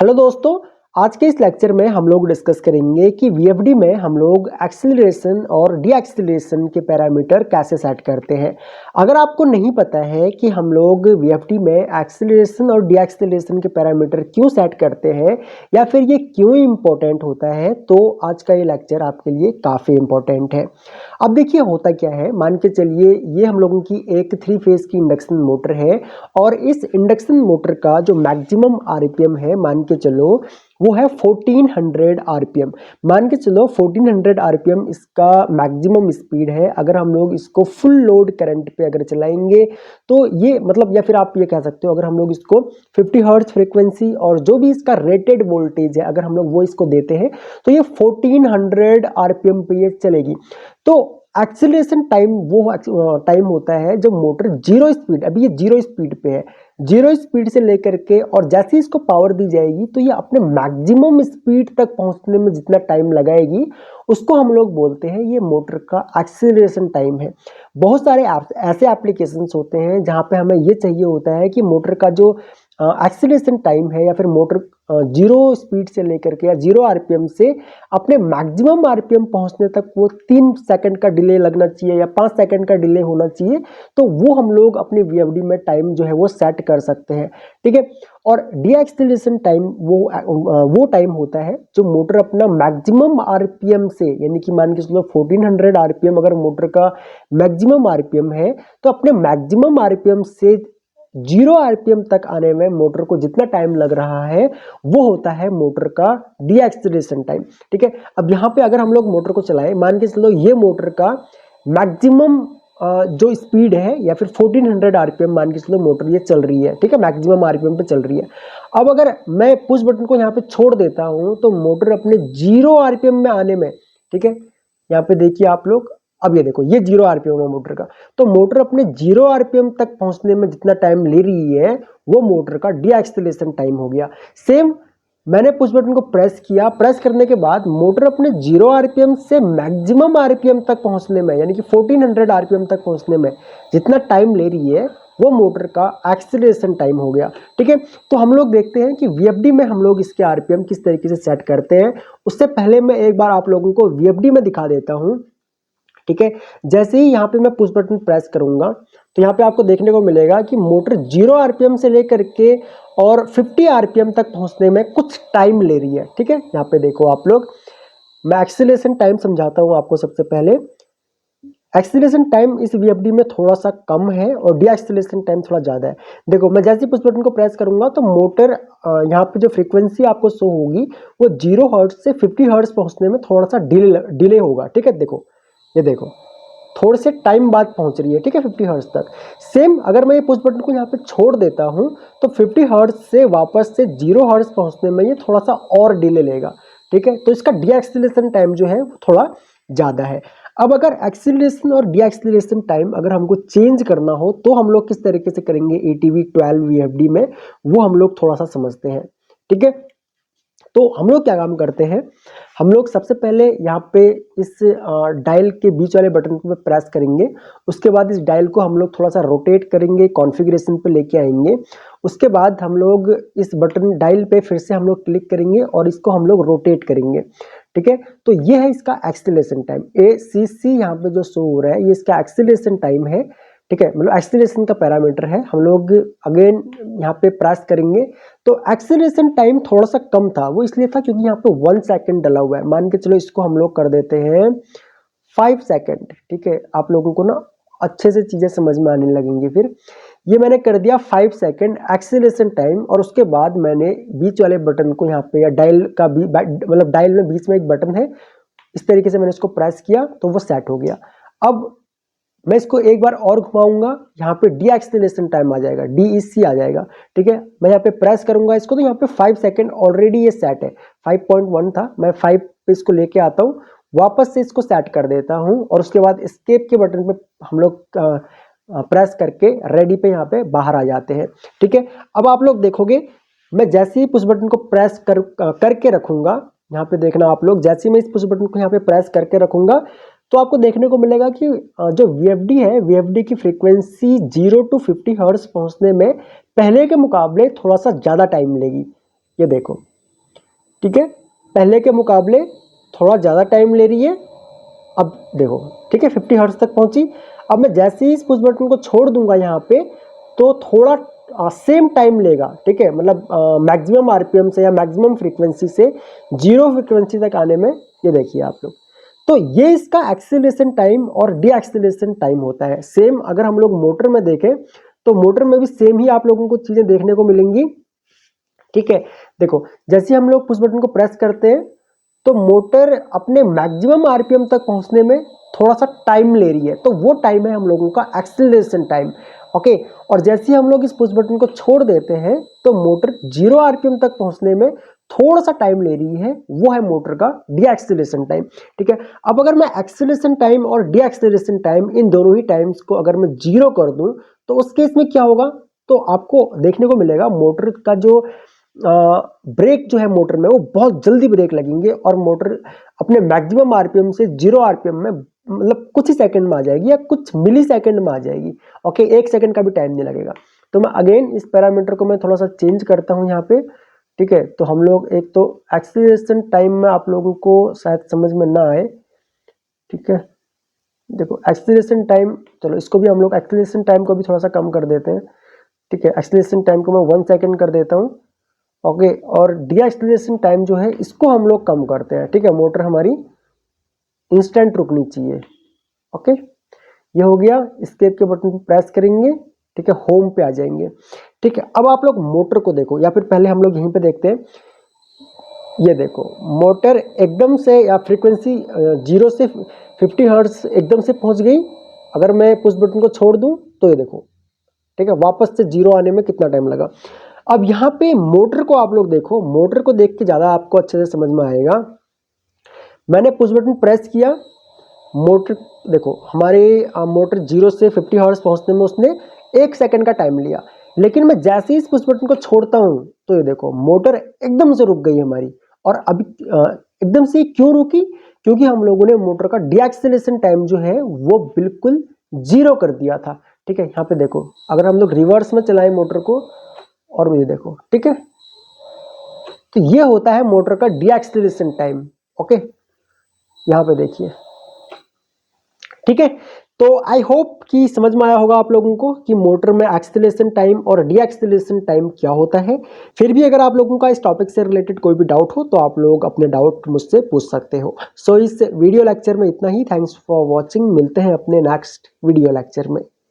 Hello दोस्तों, आज के इस लेक्चर में हम लोग डिस्कस करेंगे कि वीएफडी में हम लोग एक्सेलरेशन और डी एक्सेलरेशन के पैरामीटर कैसे सेट करते हैं। अगर आपको नहीं पता है कि हम लोग वीएफडी में एक्सेलरेशन और डी एक्सेलरेशन के पैरामीटर क्यों सेट करते हैं या फिर ये क्यों इम्पोर्टेंट होता है, तो आज का ये लेक्चर आपके लिए काफ़ी इम्पोर्टेंट है। अब देखिए होता क्या है, मान के चलिए ये हम लोगों की एक 3 फेज की इंडक्शन मोटर है और इस इंडक्शन मोटर का जो मैक्सिमम आरपीएम है, मान के चलो वो है 1400 आरपीएम। मान के चलो 1400 आरपीएम इसका मैक्सिमम स्पीड है। अगर हम लोग इसको फुल लोड करंट पे अगर चलाएंगे तो ये मतलब, या फिर आप ये कह सकते हो, अगर हम लोग इसको 50 हर्ट्ज फ्रीक्वेंसी और जो भी इसका रेटेड वोल्टेज है अगर हम लोग वो इसको देते हैं तो ये 1400 आरपीएम पे ये चलेगी। तो एक्सीलरेशन टाइम वो टाइम होता है जब मोटर जीरो स्पीड, अभी ये जीरो स्पीड पे है, जीरो स्पीड से लेकर के और जैसे इसको पावर दी जाएगी तो ये अपने मैक्सिमम स्पीड तक पहुंचने में जितना टाइम लगाएगी उसको हम लोग बोलते हैं ये मोटर का एक्सीलरेशन टाइम है। बहुत सारे ऐसे एप्लीकेशंस होते हैं जहां पे हमें ये चाहिए होता है कि मोटर का जो एक्सीलरेशन टाइम है या फिर मोटर जीरो स्पीड से लेकर के या जीरो आरपीएम से अपने मैक्सिमम आरपीएम पहुंचने तक वो 3 सेकंड का डिले लगना चाहिए या 5 सेकंड का डिले होना चाहिए, तो वो हम लोग अपनी वीएफडी में टाइम जो है वो सेट कर सकते हैं। ठीक है। और डी एक्सेलरेशन टाइम वो टाइम होता है जो मोटर अपना मैक्सिमम आरपीएम से, यानी कि मान के चलो 1400 आरपीएम अगर मोटर का मैक्सिमम आरपीएम है तो अपने मैक्सिमम आरपीएम से जीरो आरपीएम तक आने में मोटर को जितना टाइम लग रहा है वो होता है मोटर का डी एक्सेलरेशन टाइम। ठीक है। अब यहाँ पे अगर हम लोग मोटर को चलाएं, मान के चलो ये मोटर का मैक्सिमम जो स्पीड है या फिर 1400 आरपीएम मान के चलो मोटर ये चल रही है। ठीक है, मैक्सिमम आरपीएम पे चल रही है। अब अगर मैं पुश बटन को यहाँ पे छोड़ देता हूँ तो मोटर अपने जीरो आरपीएम में आने में, ठीक है, यहाँ पे देखिए आप लोग, अब ये देखो ये जीरो आरपीएम है मोटर का, तो मोटर अपने जीरो आरपीएम तक पहुंचने में जितना टाइम ले रही है वो मोटर का डी एक्सेलरेशन टाइम हो गया। सेम मैंने पुश बटन को प्रेस किया, प्रेस करने के बाद मोटर अपने जीरो आरपीएम से मैक्सिमम आरपीएम तक पहुंचने में, यानी कि 1400 आरपीएम तक पहुंचने में जितना टाइम ले रही है वो मोटर का एक्सेलरेशन टाइम हो गया। ठीक है। तो हम लोग देखते हैं कि वीएफडी में हम लोग इसके आरपीएम किस तरीके से सेट करते हैं। उससे पहले मैं एक बार आप लोगों को वीएफडी में दिखा देता हूं। ठीक है। जैसे ही यहाँ पे मैं पुश बटन प्रेस करूंगा तो यहाँ पे आपको देखने को मिलेगा कि मोटर जीरो आरपीएम से लेकर के और 50 आरपीएम तक पहुंचने में कुछ टाइम ले रही है। ठीक है, यहाँ पे देखो आप लोग, मैं एक्सीलरेशन टाइम समझाता हूँ आपको। सबसे पहले एक्सीलरेशन टाइम इस वीएफडी में थोड़ा सा कम है और डी एक्सीलरेशन टाइम थोड़ा ज़्यादा है। देखो मैं जैसे ही पुश बटन को प्रेस करूंगा तो मोटर यहाँ पे जो फ्रीक्वेंसी आपको शो होगी वो 0 हर्ट्ज से 50 हर्ट्ज पहुंचने में थोड़ा सा डिले होगा। ठीक है, देखो ये देखो थोड़े से टाइम बाद पहुंच रही है। ठीक है, 50 हर्ट्ज तक। सेम अगर मैं ये पुश बटन को यहाँ पे छोड़ देता हूँ तो 50 हर्ट्ज से वापस से 0 हर्ट्ज पहुंचने में ये थोड़ा सा और डिले लेगा। ठीक है, तो इसका डी एक्सेलरेशन टाइम जो है थोड़ा ज़्यादा है। अब अगर एक्सीलरेशन और डी एक्सेलरेशन टाइम अगर हमको चेंज करना हो तो हम लोग किस तरीके से करेंगे ATV 12 VFD में, वो हम लोग थोड़ा सा समझते हैं। ठीक है, तो हम लोग क्या काम करते हैं, हम लोग सबसे पहले यहाँ पे इस डायल के बीच वाले बटन पे प्रेस करेंगे। उसके बाद इस डायल को हम लोग थोड़ा सा रोटेट करेंगे, कॉन्फ़िगरेशन पे लेके आएंगे। उसके बाद हम लोग इस बटन डायल पे फिर से हम लोग क्लिक करेंगे और इसको हम लोग रोटेट करेंगे। ठीक है, तो ये है इसका एक्सेलरेशन टाइम। ACC यहाँ पे जो शो हो रहा है ये इसका एक्सेलरेशन टाइम है। ठीक है, मतलब एक्सेलरेशन का पैरामीटर है। हम लोग अगेन यहाँ पे प्रेस करेंगे तो एक्सेलरेशन टाइम थोड़ा सा कम था, वो इसलिए था क्योंकि यहाँ पे 1 सेकंड डला हुआ है। मान के चलो इसको हम लोग कर देते हैं 5 सेकंड। ठीक है, आप लोगों को ना अच्छे से चीजें समझ में आने लगेंगी। फिर ये मैंने कर दिया 5 सेकंड एक्सेलरेशन टाइम और उसके बाद मैंने बीच वाले बटन को यहाँ पे, या डायल का भी, मतलब डायल में बीच में एक बटन है, इस तरीके से मैंने इसको प्रेस किया तो वो सेट हो गया। अब मैं इसको एक बार और घुमाऊंगा, यहाँ पे डी एक्सेलरेशन टाइम आ जाएगा, DEC आ जाएगा। ठीक है, मैं यहाँ पे प्रेस करूंगा इसको तो यहाँ पे 5 सेकंड ऑलरेडी ये सेट है। 5.1 था, मैं 5 पे इसको लेके आता हूँ, वापस से इसको सेट कर देता हूँ और उसके बाद एस्केप के बटन पे हम लोग प्रेस करके रेडी पे यहाँ पे बाहर आ जाते हैं। ठीक है, अब आप लोग देखोगे मैं जैसे ही पुश बटन को प्रेस करके रखूंगा, यहाँ पे देखना आप लोग, जैसे ही मैं इस पुश बटन को यहाँ पे प्रेस करके रखूंगा तो आपको देखने को मिलेगा कि जो VFD है, VFD की फ्रीक्वेंसी 0 to 50 हर्ट्ज पहुंचने में पहले के मुकाबले थोड़ा सा ज़्यादा टाइम लेगी। ये देखो, ठीक है, पहले के मुकाबले थोड़ा ज़्यादा टाइम ले रही है। अब देखो, ठीक है, 50 हर्ट्ज तक पहुंची। अब मैं जैसे ही इस पुश बटन को छोड़ दूंगा यहाँ पे, तो थोड़ा सेम टाइम लेगा, ठीक है, मतलब मैक्सिमम आरपीएम से या मैक्सिमम फ्रीक्वेंसी से जीरो फ्रीक्वेंसी तक आने में, ये देखिए आप लोग, तो ये इसका एक्सीलरेशन टाइम और डी एक्सीलरेशन टाइम होता है। सेम अगर हम लोग मोटर में देखें तो मोटर में भी सेम ही आप लोगों को चीजें देखने को मिलेंगी, ठीक है। देखो, जैसे हम लोग पुश बटन को प्रेस करते हैं तो मोटर अपने मैक्सिमम आरपीएम तक पहुंचने में थोड़ा सा टाइम ले रही है, तो वो टाइम है हम लोगों का एक्सीलरेशन टाइम, ओके। और जैसे ही हम लोग इस पुश बटन को छोड़ देते हैं तो मोटर जीरो आरपीएम तक पहुंचने में थोड़ा सा टाइम ले रही है, वो है मोटर का डी एक्सीलरेशन टाइम, ठीक है। अब अगर मैं एक्सीलरेशन टाइम और डी एक्सीलरेशन टाइम इन दोनों ही टाइम्स को अगर मैं जीरो कर दूं तो उस केस में क्या होगा, तो आपको देखने को मिलेगा मोटर का जो ब्रेक जो है मोटर में वो बहुत जल्दी ब्रेक लगेंगे और मोटर अपने मैक्सिमम आरपीएम से जीरो आरपीएम में मतलब कुछ ही सेकंड में आ जाएगी या कुछ मिली सेकंड में आ जाएगी, ओके, 1 सेकंड का भी टाइम नहीं लगेगा। तो मैं अगेन इस पैरामीटर को मैं थोड़ा सा चेंज करता हूं यहाँ पे, ठीक है। तो हम लोग एक तो एक्सीलरेशन टाइम में आप लोगों को शायद समझ में ना आए, ठीक है। देखो एक्सीलरेशन टाइम, चलो इसको भी हम लोग एक्सीलरेशन टाइम को भी थोड़ा सा कम कर देते हैं, ठीक है। एक्सीलरेशन टाइम को मैं 1 सेकंड कर देता हूँ, ओके। और डी एक्सीलरेशन टाइम जो है इसको हम लोग कम करते हैं, ठीक है। मोटर हमारी इंस्टेंट रुकनी चाहिए, ओके। ये हो गया, एस्केप के बटन पर प्रेस करेंगे, ठीक है, होम पे आ जाएंगे, ठीक है। अब आप लोग मोटर को देखो, या फिर पहले हम लोग यहीं पे देखते हैं, ये देखो मोटर एकदम से या फ्रीक्वेंसी 0 से 50 हर्ट्ज एकदम से पहुंच गई। अगर मैं पुश बटन को छोड़ दूं तो ये देखो, ठीक है, वापस से जीरो आने में कितना टाइम लगा। अब यहाँ पे मोटर को आप लोग देखो, मोटर को देख के ज़्यादा आपको अच्छे से समझ में आएगा। मैंने पुश बटन प्रेस किया, मोटर देखो हमारे मोटर 0 से 50 हर्ट्ज पहुंचने में उसने 1 सेकंड का टाइम लिया, लेकिन मैं जैसे ही इस पुश बटन को छोड़ता हूं तो ये देखो मोटर एकदम से रुक गई हमारी। और अभी एकदम से क्यों रुकी, क्योंकि हम लोगों ने मोटर का डी एक्सीलरेशन टाइम जो है वो बिल्कुल जीरो कर दिया था, ठीक है। यहाँ पे देखो, अगर हम लोग रिवर्स में चलाएं मोटर को और ये देखो, ठीक है, तो ये होता है मोटर का डी एक्सीलरेशन टाइम, ओके। यहाँ पे देखिए, ठीक है। तो आई होप कि समझ में आया होगा आप लोगों को कि मोटर में एक्सीलरेशन टाइम और डी एक्सीलरेशन टाइम क्या होता है। फिर भी अगर आप लोगों का इस टॉपिक से रिलेटेड कोई भी डाउट हो तो आप लोग अपने डाउट मुझसे पूछ सकते हो। सो इस वीडियो लेक्चर में इतना ही। थैंक्स फॉर वॉचिंग, मिलते हैं अपने नेक्स्ट वीडियो लेक्चर में।